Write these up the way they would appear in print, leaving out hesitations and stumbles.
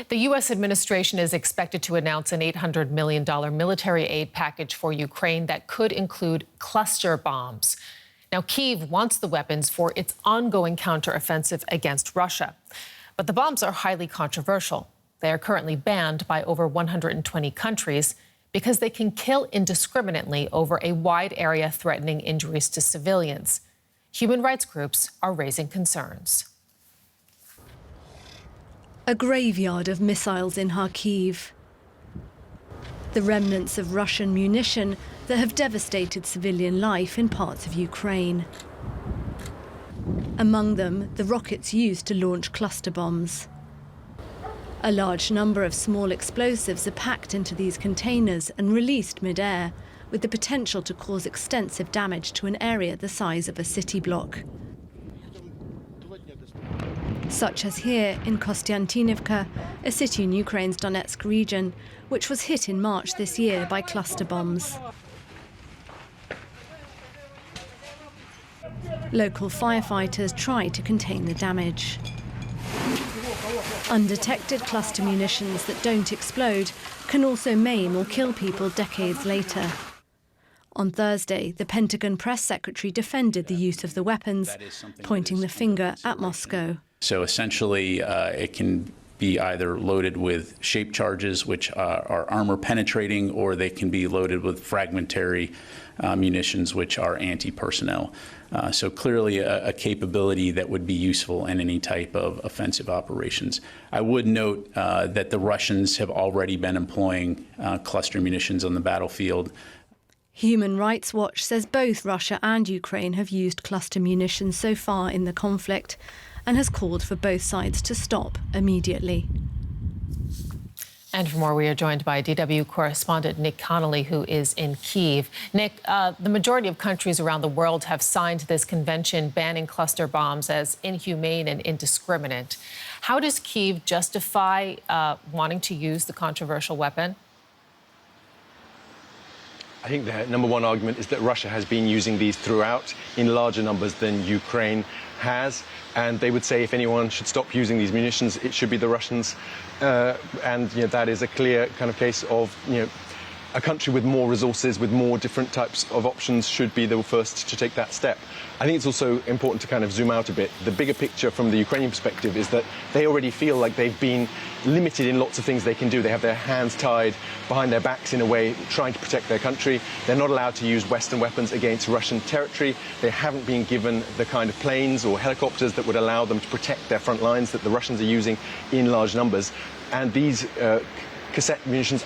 The U.S. administration is expected to announce an $800 million military aid package for Ukraine that could include cluster bombs. Now, Kyiv wants the weapons for its ongoing counteroffensive against Russia. But the bombs are highly controversial. They are currently banned by over 120 countries because they can kill indiscriminately over a wide area, threatening injuries to civilians. Human rights groups are raising concerns. A graveyard of missiles in Kyiv. The remnants of Russian munition that have devastated civilian life in parts of Ukraine. Among them, the rockets used to launch cluster bombs. A large number of small explosives are packed into these containers and released mid-air, with the potential to cause extensive damage to an area the size of a city block. Such as here in Kostiantynivka, a city in Ukraine's Donetsk region, which was hit in March this year by cluster bombs. Local firefighters try to contain the damage. Undetected cluster munitions that don't explode can also maim or kill people decades later. On Thursday, the Pentagon press secretary defended the use of the weapons, pointing the finger at Moscow. So essentially, it can be either loaded with shape charges, which are armor penetrating, or they can be loaded with fragmentary munitions, which are anti-personnel. So clearly a capability that would be useful in any type of offensive operations. I would note that the Russians have already been employing cluster munitions on the battlefield. Human Rights Watch says both Russia and Ukraine have used cluster munitions so far in the conflict, and has called for both sides to stop immediately. And for more, we are joined by DW correspondent Nick Connolly, who is in Kyiv. Nick, the majority of countries around the world have signed this convention banning cluster bombs as inhumane and indiscriminate. How does Kyiv justify wanting to use the controversial weapon? I think the number one argument is that Russia has been using these throughout in larger numbers than Ukraine has. And they would say if anyone should stop using these munitions, it should be the Russians. And that is a clear kind of case of a country with more resources, with more different types of options, should be the first to take that step. I think it's also important to kind of zoom out a bit. The bigger picture from the Ukrainian perspective is that they already feel like they've been limited in lots of things they can do. They have their hands tied behind their backs in a way, trying to protect their country. They're not allowed to use Western weapons against Russian territory. They haven't been given the kind of planes or helicopters that would allow them to protect their front lines that the Russians are using in large numbers. And these cassette munitions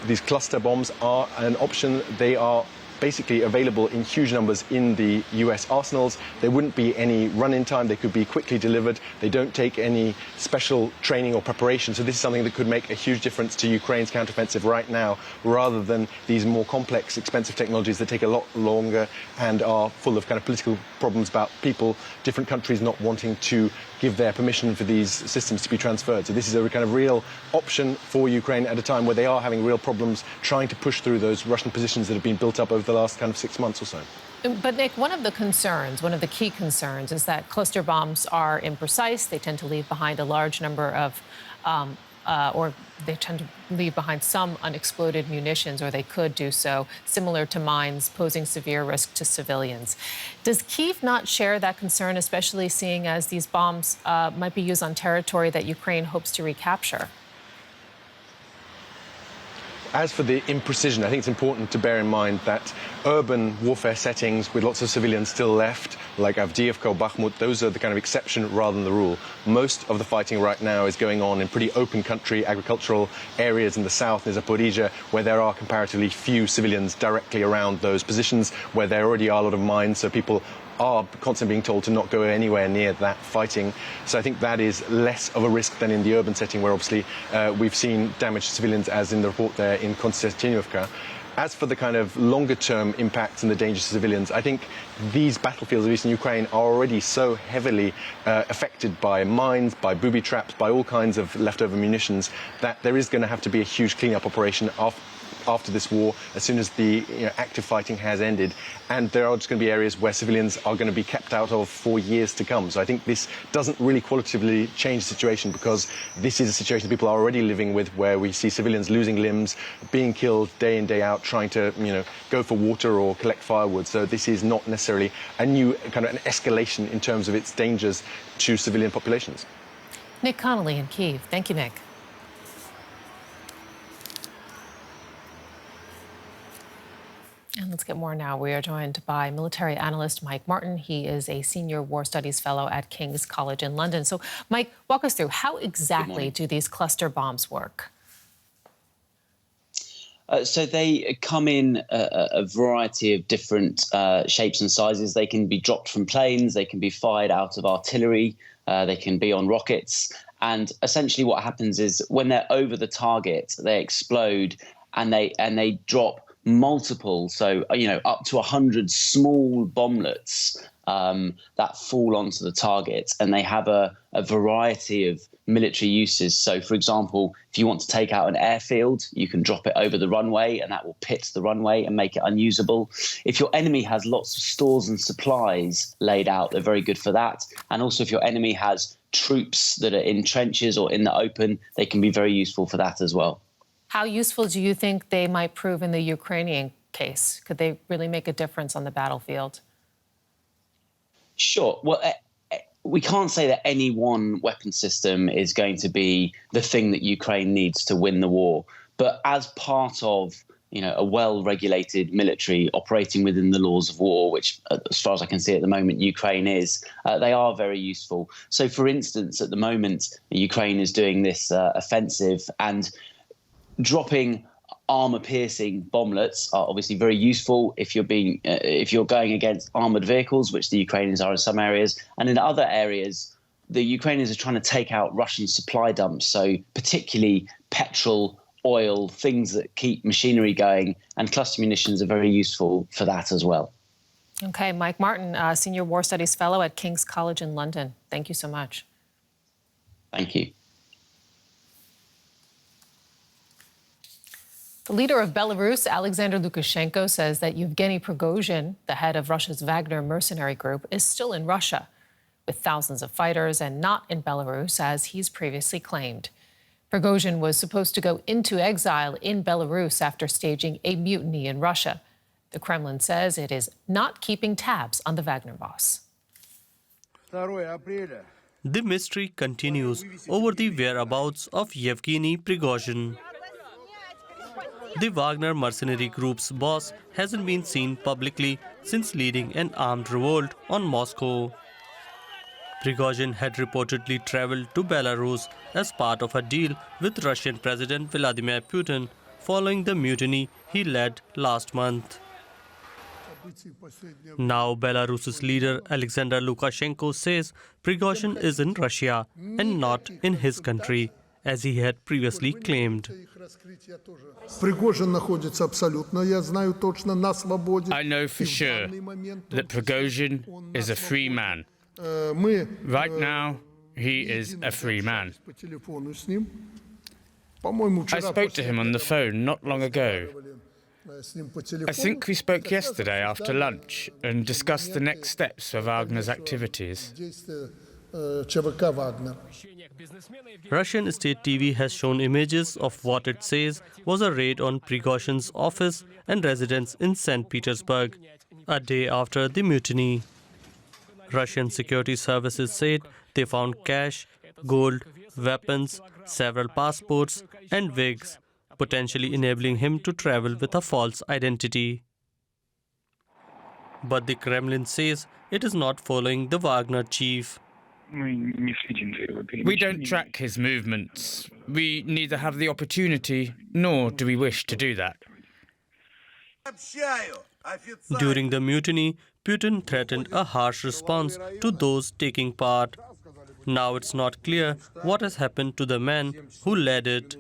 these cluster bombs are an option. They are basically available in huge numbers in the US arsenals. There wouldn't be any run-in time. They could be quickly delivered. They don't take any special training or preparation. So this is something that could make a huge difference to Ukraine's counteroffensive right now, rather than these more complex, expensive technologies that take a lot longer and are full of kind of political problems about different countries not wanting to give their permission for these systems to be transferred. So this is a kind of real option for Ukraine at a time where they are having real problems trying to push through those Russian positions that have been built up over the last kind of 6 months or so. But Nick, one of the key concerns is that cluster bombs are imprecise. They tend to leave behind a large number of, or they tend to leave behind some unexploded munitions, or they could do so, similar to mines, posing severe risk to civilians. Does Kyiv not share that concern, especially seeing as these bombs might be used on territory that Ukraine hopes to recapture? As for the imprecision, I think it's important to bear in mind that urban warfare settings with lots of civilians still left, like Avdiivka or Bakhmut, those are the kind of exception rather than the rule. Most of the fighting right now is going on in pretty open country, agricultural areas in the south, in Zaporizhia, where there are comparatively few civilians directly around those positions, where there already are a lot of mines, so people are constantly being told to not go anywhere near that fighting. So I think that is less of a risk than in the urban setting, where obviously we've seen damage to civilians, as in the report there in Kostiantynivka. As for the kind of longer-term impacts and the dangers to civilians, I think these battlefields of eastern Ukraine are already so heavily affected by mines, by booby traps, by all kinds of leftover munitions, that there is going to have to be a huge clean-up operation after this war, as soon as the active fighting has ended, and there are just going to be areas where civilians are going to be kept out of for years to come. So I think this doesn't really qualitatively change the situation, because this is a situation that people are already living with, where we see civilians losing limbs, being killed day in, day out, trying to go for water or collect firewood. So this is not necessarily a new kind of an escalation in terms of its dangers to civilian populations. Nick Connolly in Kyiv. Thank you, Nick. And let's get more now. We are joined by military analyst Mike Martin. He is a senior war studies fellow at King's College in London. So, Mike, walk us through, how exactly do these cluster bombs work? So they come in a variety of different shapes and sizes. They can be dropped from planes, they can be fired out of artillery, they can be on rockets. And essentially what happens is when they're over the target, they explode and they drop multiple, so up to 100 small bomblets that fall onto the target, and they have a variety of military uses. So, for example, if you want to take out an airfield, you can drop it over the runway, and that will pit the runway and make it unusable. If your enemy has lots of stores and supplies laid out, they're very good for that. And also, if your enemy has troops that are in trenches or in the open, they can be very useful for that as well. How useful do you think they might prove in the Ukrainian case? Could they really make a difference on the battlefield? Sure. Well, we can't say that any one weapon system is going to be the thing that Ukraine needs to win the war. But as part of a well-regulated military operating within the laws of war, which, as far as I can see at the moment, Ukraine is, they are very useful. So, for instance, at the moment, Ukraine is doing this offensive, and dropping armor-piercing bomblets are obviously very useful if you're going against armored vehicles, which the Ukrainians are in some areas, and in other areas, the Ukrainians are trying to take out Russian supply dumps. So particularly petrol, oil, things that keep machinery going, and cluster munitions are very useful for that as well. Okay, Mike Martin, senior war studies fellow at King's College in London. Thank you so much. Thank you. The leader of Belarus, Alexander Lukashenko, says that Yevgeny Prigozhin, the head of Russia's Wagner mercenary group, is still in Russia, with thousands of fighters, and not in Belarus, as he's previously claimed. Prigozhin was supposed to go into exile in Belarus after staging a mutiny in Russia. The Kremlin says it is not keeping tabs on the Wagner boss. The mystery continues over the whereabouts of Yevgeny Prigozhin. The Wagner mercenary group's boss hasn't been seen publicly since leading an armed revolt on Moscow. Prigozhin had reportedly traveled to Belarus as part of a deal with Russian President Vladimir Putin following the mutiny he led last month. Now Belarus's leader Alexander Lukashenko says Prigozhin is in Russia and not in his country, as he had previously claimed. I know for sure that Prigozhin is a free man. Right now, he is a free man. I spoke to him on the phone not long ago. I think we spoke yesterday after lunch and discussed the next steps for Wagner's activities. Russian state TV has shown images of what it says was a raid on Prigozhin's office and residence in St. Petersburg, a day after the mutiny. Russian security services said they found cash, gold, weapons, several passports, and wigs, potentially enabling him to travel with a false identity. But the Kremlin says it is not following the Wagner chief. We don't track his movements. We neither have the opportunity nor do we wish to do that. During the mutiny, Putin threatened a harsh response to those taking part. Now it's not clear what has happened to the man who led it.